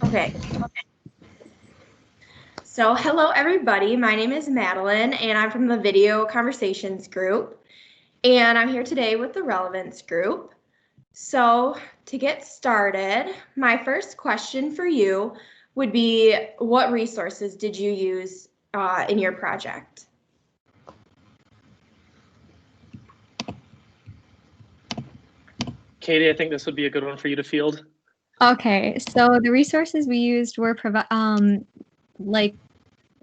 Okay. So, hello everybody. My name is Madeline and I'm from the Video Conversations group. And I'm here today with the Relevance group. So, to get started, my first question for you would be, what resources did you use in your project? Katie, I think this would be a good one for you to field. Okay, so the resources we used were like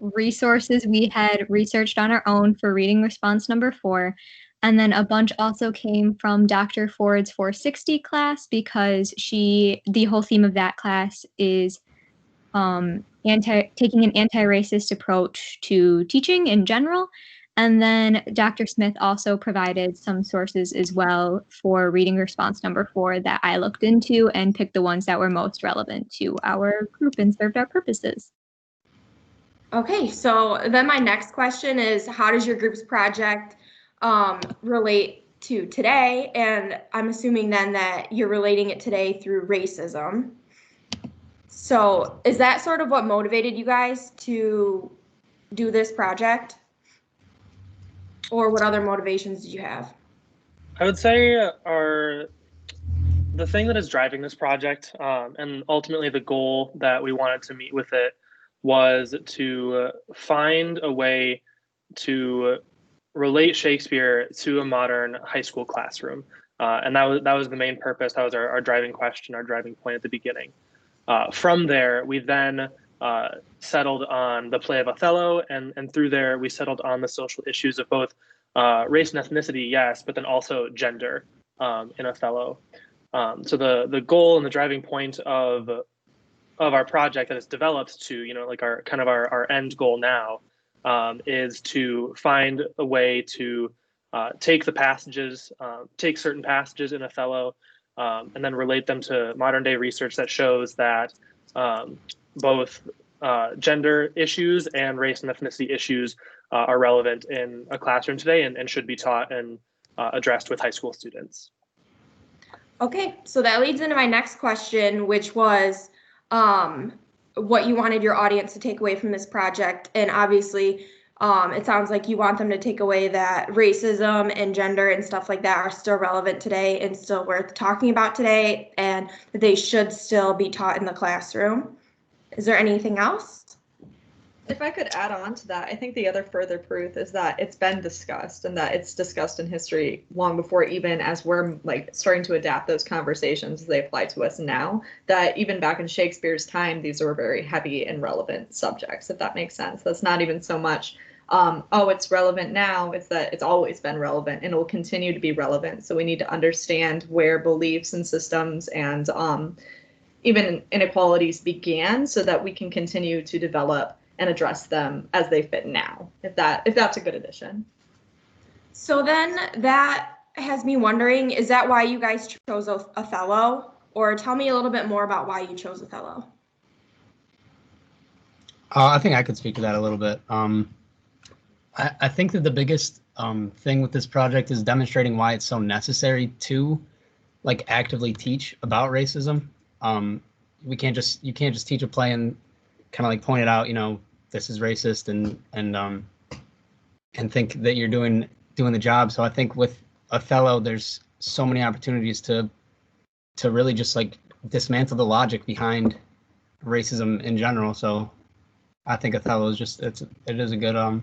resources we had researched on our own for reading response number 4. And then a bunch also came from Dr. Ford's 460 class because the whole theme of that class is taking an anti-racist approach to teaching in general. And then Dr. Smith also provided some sources as well for reading response number 4 that I looked into and picked the ones that were most relevant to our group and served our purposes. Okay, so then my next question is, how does your group's project relate to today? And I'm assuming then that you're relating it today through racism. So is that sort of what motivated you guys to do this project? Or what other motivations did you have? I would say the thing that is driving this project, and ultimately the goal that we wanted to meet with it, was to find a way to relate Shakespeare to a modern high school classroom. And that was the main purpose. That was our driving question, our driving point at the beginning. From there, we then settled on the play of Othello, and through there, we settled on the social issues of both race and ethnicity, yes, but then also gender in Othello. So the goal and the driving point of our project that has developed to, like our end goal now, is to find a way to take certain passages in Othello, and then relate them to modern day research that shows that both gender issues and race and ethnicity issues are relevant in a classroom today and should be taught and addressed with high school students. Okay, so that leads into my next question, which was what you wanted your audience to take away from this project. And obviously, it sounds like you want them to take away that racism and gender and stuff like that are still relevant today and still worth talking about today, and that they should still be taught in the classroom. Is there anything else? If I could add on to that, I think the other further proof is that it's been discussed and that it's discussed in history long before, even as we're like starting to adapt those conversations as they apply to us now, that even back in Shakespeare's time, these were very heavy and relevant subjects, if that makes sense. That's not even so much, oh, it's relevant now, it's that it's always been relevant and it will continue to be relevant. So we need to understand where beliefs and systems and even inequalities began so that we can continue to develop and address them as they fit now, if that's a good addition. So then that has me wondering, is that why you guys chose Othello? Or tell me a little bit more about why you chose Othello. I think I could speak to that a little bit. I think that the biggest thing with this project is demonstrating why it's so necessary to like actively teach about racism. You can't just teach a play and kind of like point it out, this is racist and think that you're doing the job. So I think with Othello, there's so many opportunities to really just like dismantle the logic behind racism in general. So I think Othello is it is a good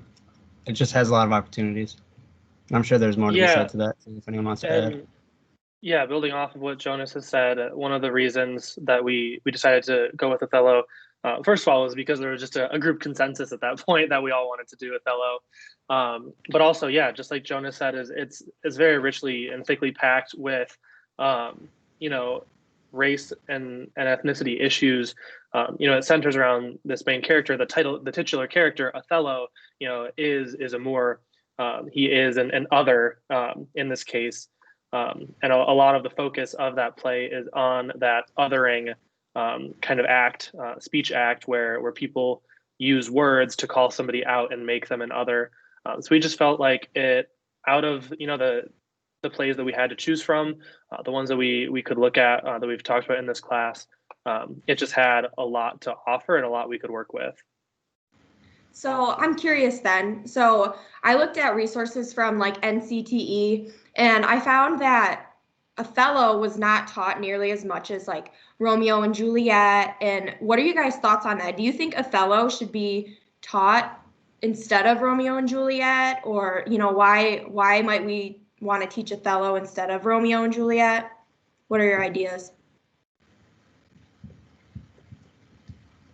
it just has a lot of opportunities. And I'm sure there's more to be said to that if anyone wants to add. Yeah, building off of what Jonas has said, one of the reasons that we decided to go with Othello, first of all, was because there was just a group consensus at that point that we all wanted to do Othello. But also, yeah, just like Jonas said, it's very richly and thickly packed with, race and ethnicity issues. It centers around this main character, the titular character, Othello. Is a more he is an other in this case. And a lot of the focus of that play is on that othering kind of act, speech act, where people use words to call somebody out and make them an other. So we just felt like it, out of the plays that we had to choose from, the ones that we could look at that we've talked about in this class, It just had a lot to offer and a lot we could work with. So I'm curious then. So I looked at resources from like NCTE, and I found that Othello was not taught nearly as much as like Romeo and Juliet. And what are you guys' thoughts on that? Do you think Othello should be taught instead of Romeo and Juliet? Or, why might we want to teach Othello instead of Romeo and Juliet? What are your ideas?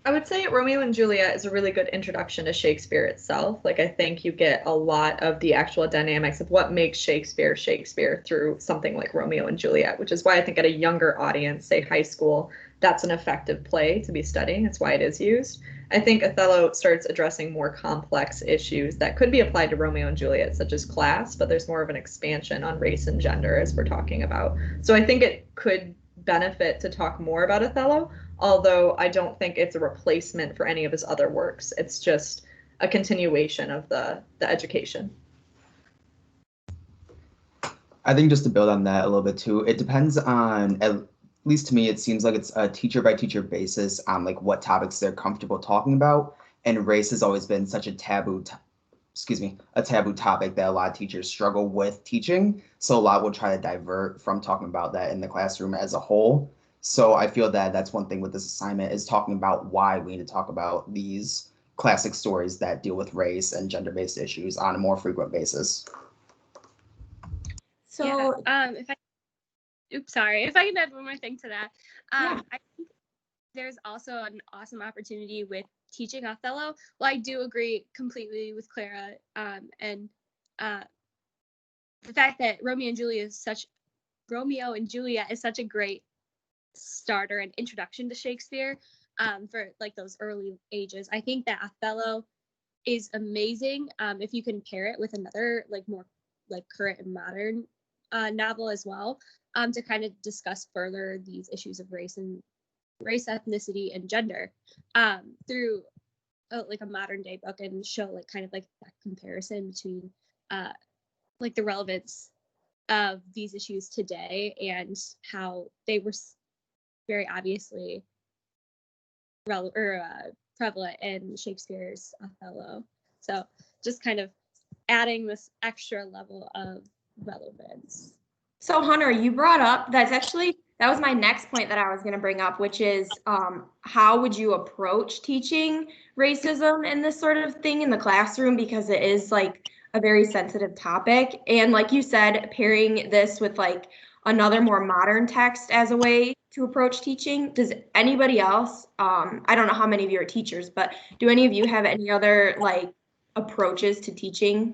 I would say Romeo and Juliet is a really good introduction to Shakespeare itself. Like, I think you get a lot of the actual dynamics of what makes Shakespeare Shakespeare through something like Romeo and Juliet, which is why I think at a younger audience, say high school, that's an effective play to be studying. That's why it is used. I think Othello starts addressing more complex issues that could be applied to Romeo and Juliet, such as class, but there's more of an expansion on race and gender as we're talking about. So I think it could benefit to talk more about Othello, although I don't think it's a replacement for any of his other works. It's just a continuation of the education. I think just to build on that a little bit too, it depends on, at least to me, it seems like it's a teacher by teacher basis on like what topics they're comfortable talking about. And race has always been such a taboo topic that a lot of teachers struggle with teaching. So a lot will try to divert from talking about that in the classroom as a whole. So I feel that that's one thing with this assignment is talking about why we need to talk about these classic stories that deal with race and gender-based issues on a more frequent basis. So if I can add one more thing to that. Yeah. I think there's also an awesome opportunity with teaching Othello. Well, I do agree completely with Clara, and the fact that Romeo and Juliet is such a great starter and introduction to Shakespeare for like those early ages. I think that Othello is amazing if you can pair it with another like more like current and modern novel as well, to kind of discuss further these issues of race, ethnicity, and gender through like a modern day book, and show like kind of like that comparison between like the relevance of these issues today and how they were very obviously prevalent in Shakespeare's Othello. So just kind of adding this extra level of relevance. So Hunter, you brought up, that was my next point that I was going to bring up, which is how would you approach teaching racism and this sort of thing in the classroom, because it is like a very sensitive topic. And like you said, pairing this with like another more modern text as a way to approach teaching. Does anybody else, I don't know how many of you are teachers, but do any of you have any other like approaches to teaching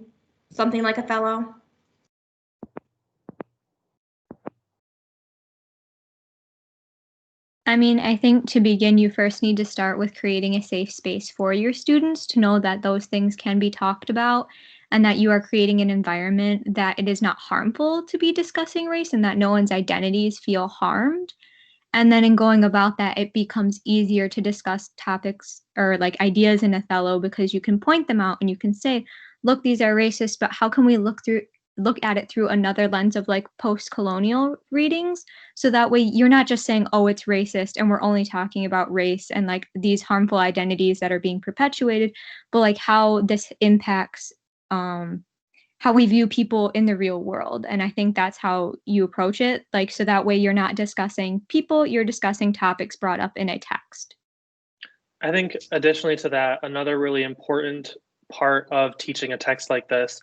something like Othello? I mean, I think to begin, you first need to start with creating a safe space for your students to know that those things can be talked about, and that you are creating an environment that it is not harmful to be discussing race, and that no one's identities feel harmed. And then in going about that, it becomes easier to discuss topics or like ideas in Othello, because you can point them out and you can say, look, these are racist, but how can we look at it through another lens of like post-colonial readings? So that way you're not just saying, oh, it's racist and we're only talking about race and like these harmful identities that are being perpetuated, but like how this impacts how we view people in the real world. And I think that's how you approach it. Like, so that way you're not discussing people, you're discussing topics brought up in a text. I think additionally to that, another really important part of teaching a text like this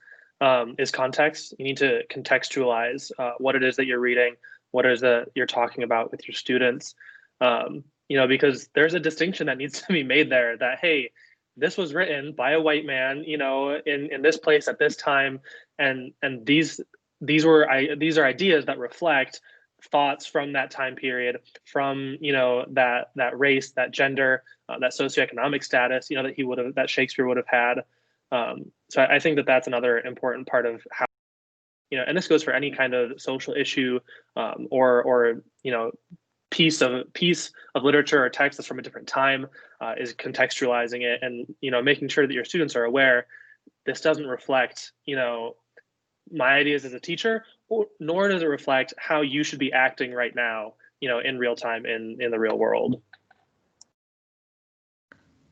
is context. You need to contextualize what it is that you're reading, what it is that you're talking about with your students, because there's a distinction that needs to be made there that, hey, this was written by a white man, in this place at this time, and these are ideas that reflect thoughts from that time period, from that race, that gender, that socioeconomic status, that Shakespeare would have had. So I think that that's another important part of how, and this goes for any kind of social issue or piece of literature or text that's from a different time, is contextualizing it and making sure that your students are aware this doesn't reflect my ideas as a teacher, nor does it reflect how you should be acting right now in real time in the real world.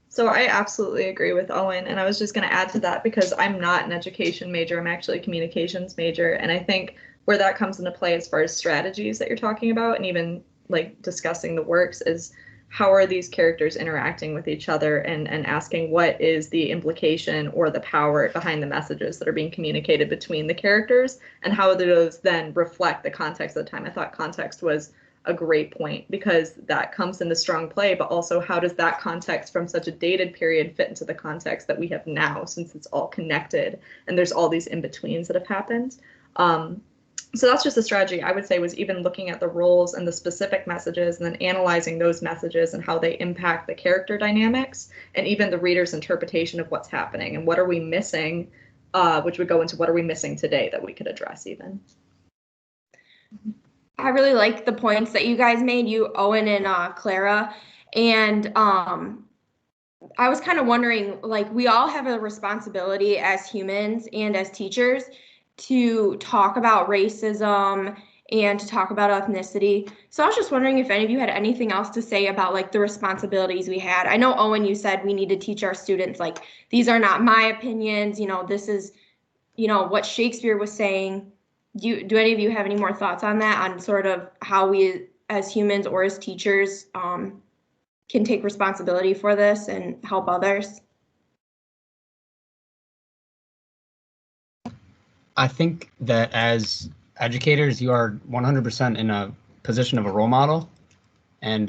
So I absolutely agree with Owen, and I was just going to add to that because I'm not an education major, I'm actually a communications major, and I think where that comes into play as far as strategies that you're talking about and even like discussing the works is how are these characters interacting with each other and asking what is the implication or the power behind the messages that are being communicated between the characters and how do those then reflect the context of the time. I thought context was a great point because that comes into strong play, but also how does that context from such a dated period fit into the context that we have now since it's all connected and there's all these in-betweens that have happened. So that's just a strategy I would say was even looking at the roles and the specific messages and then analyzing those messages and how they impact the character dynamics and even the reader's interpretation of what's happening and what are we missing, which would go into what are we missing today that we could address even. I really like the points that you guys made, you, Owen and Clara. And I was kind of wondering, like, we all have a responsibility as humans and as teachers to talk about racism and to talk about ethnicity. So I was just wondering if any of you had anything else to say about like the responsibilities we had. I know, Owen, you said we need to teach our students, like, these are not my opinions, this is, what Shakespeare was saying. Do any of you have any more thoughts on that, on sort of how we as humans or as teachers can take responsibility for this and help others? I think that as educators, you are 100% in a position of a role model, and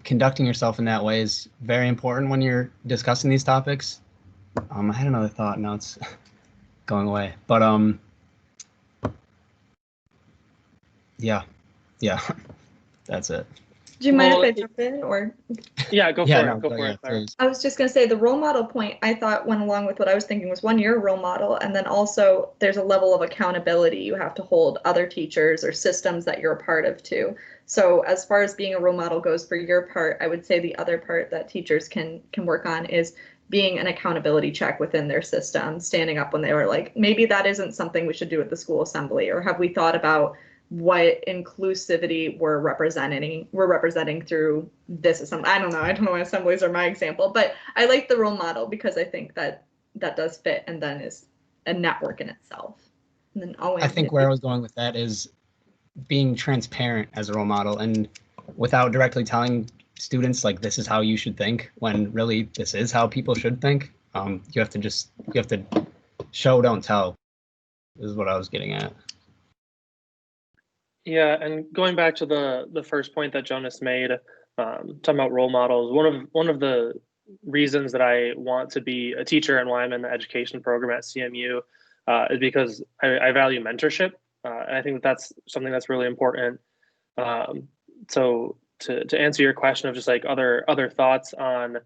conducting yourself in that way is very important when you're discussing these topics. I had another thought, now it's going away, but yeah, that's it. Do you mind if I jump in or? Yeah, go for it. Go for it, Claire. I was just going to say the role model point I thought went along with what I was thinking was one, you're a role model, and then also there's a level of accountability you have to hold other teachers or systems that you're a part of too. So as far as being a role model goes for your part, I would say the other part that teachers can work on is being an accountability check within their system, standing up when they were like, maybe that isn't something we should do at the school assembly, or have we thought about what inclusivity we're representing through this assembly. I don't know why assemblies are my example, but I like the role model because I think that does fit and then is a network in itself. And then Owen, I think where I was going with that is being transparent as a role model and without directly telling students like this is how you should think when really this is how people should think. You have to show, don't tell, is what I was getting at. Yeah, and going back to the first point that Jonas made, talking about role models, one of the reasons that I want to be a teacher and why I'm in the education program at CMU is because I value mentorship. And I think that's something that's really important. So to answer your question of just like other thoughts on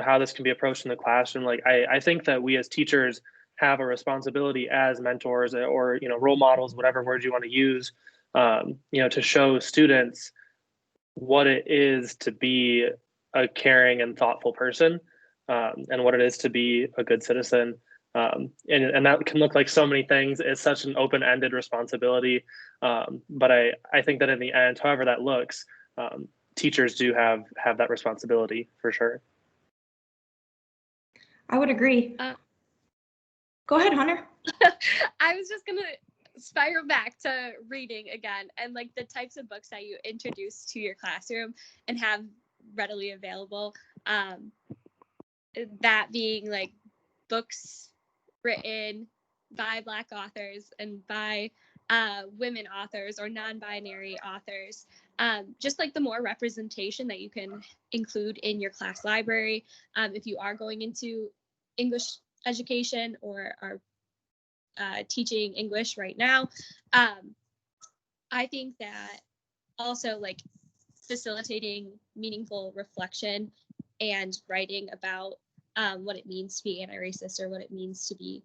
how this can be approached in the classroom, like I think that we as teachers have a responsibility as mentors or role models, whatever word you want to use, to show students what it is to be a caring and thoughtful person, and what it is to be a good citizen. And that can look like so many things. It's such an open-ended responsibility. But I think that in the end, however that looks, teachers do have that responsibility for sure. I would agree. Go ahead, Hunter. I was just gonna spiral back to reading again and like the types of books that you introduce to your classroom and have readily available. That being like books written by Black authors and by women authors or non-binary authors. Just like the more representation that you can include in your class library, if you are going into English education or are teaching English right now. I think that also like facilitating meaningful reflection and writing about what it means to be anti-racist or what it means to be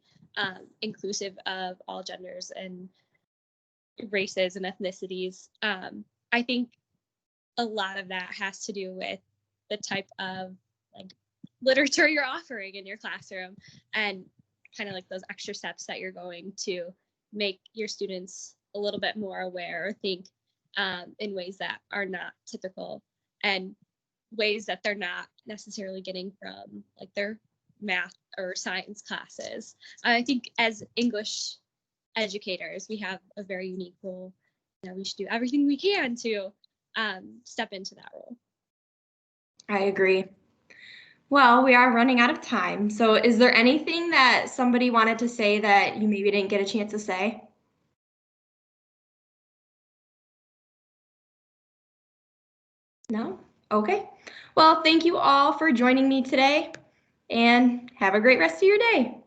inclusive of all genders and races and ethnicities. I think a lot of that has to do with the type of like literature you're offering in your classroom and kind of like those extra steps that you're going to make your students a little bit more aware or think in ways that are not typical and ways that they're not necessarily getting from like their math or science classes. I think as English educators, we have a very unique role. We should do everything we can to step into that role. I agree. Well, we are running out of time. So is there anything that somebody wanted to say that you maybe didn't get a chance to say? No? Okay. Well, thank you all for joining me today, and have a great rest of your day.